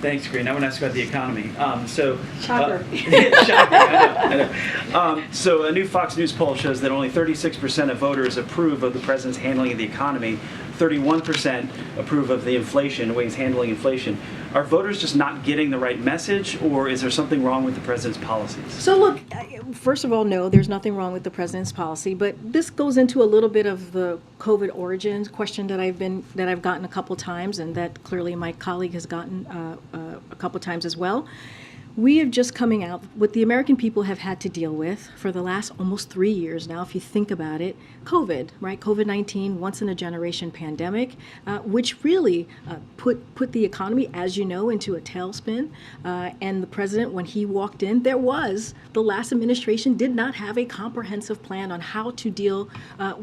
Thanks, Karine. I want to ask about the economy. Shocker. Shocking, I know. So a new Fox News poll shows that only 36% of voters approve of the president's handling of the economy. 31% approve of the inflation, ways handling inflation. Are voters just not getting the right message, or is there something wrong with the president's policies? So look, first of all, no, there's nothing wrong with the president's policy, but this goes into a little bit of the COVID origins question that I've gotten a couple times, and that clearly my colleague has gotten a couple times as well. We have just coming out, what the American people have had to deal with for the last almost 3 years now, if you think about it, COVID, right? COVID-19, once in a generation pandemic, which really put the economy, as you know, into a tailspin. And the president, when he walked in, the last administration did not have a comprehensive plan on how to deal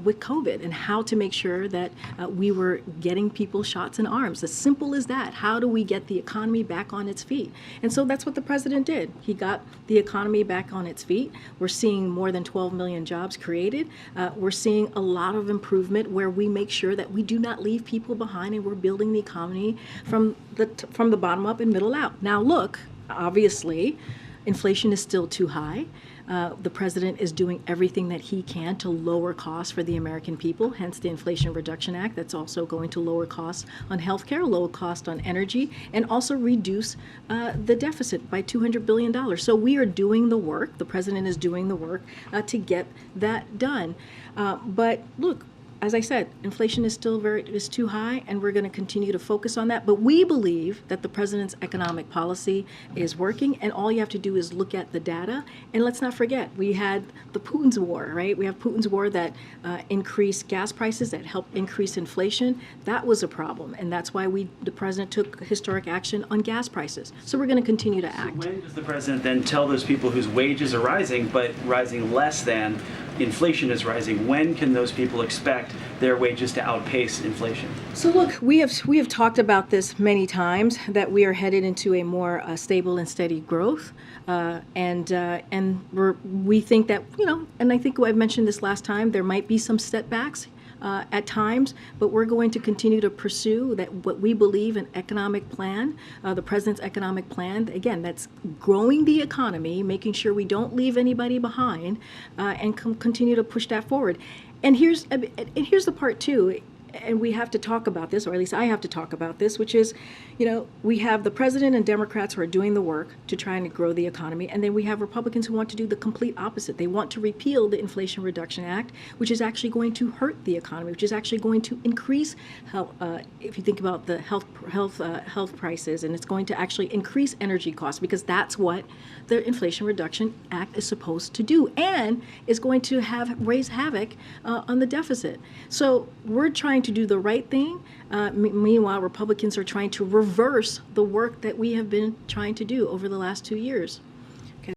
with COVID and how to make sure that we were getting people shots in arms. As simple as that. How do we get the economy back on its feet? And so that's what the president did. He got the economy back on its feet. We're seeing more than 12 million jobs created. We're seeing a lot of improvement where we make sure that we do not leave people behind, and we're building the economy from the bottom up and middle out. Now look, obviously, inflation is still too high. The president is doing everything that he can to lower costs for the American people, hence the Inflation Reduction Act. That's also going to lower costs on healthcare, lower cost on energy, and also reduce the deficit by $200 billion. So we are doing the work. The president is doing the work to get that done. But look, as I said, inflation is still is too high, and we're going to continue to focus on that. But we believe that the president's economic policy is working, and all you have to do is look at the data. And let's not forget, we had the Putin's war, right? We have Putin's war that increased gas prices, that helped increase inflation. That was a problem, and that's why the president took historic action on gas prices. So we're going to continue to act. So when does the president then tell those people whose wages are rising, but rising less than inflation is rising, when can those people expect their wages to outpace inflation? So look, we have talked about this many times, that we are headed into a more stable and steady growth, and we think that, and I think I've mentioned this last time, there might be some setbacks at times, but we're going to continue to pursue that what we believe an economic plan, the president's economic plan. Again, that's growing the economy, making sure we don't leave anybody behind, and continue to push that forward. And here's the part too. And we have to talk about this, or at least I have to talk about this, which is, we have the president and Democrats who are doing the work to try and grow the economy, and then we have Republicans who want to do the complete opposite. They want to repeal the Inflation Reduction Act, which is actually going to hurt the economy, which is actually going to increase health, if you think about the health prices, and it's going to actually increase energy costs, because that's what the Inflation Reduction Act is supposed to do, and is going to raise havoc on the deficit. So we're trying to do the right thing. Meanwhile, Republicans are trying to reverse the work that we have been trying to do over the last 2 years.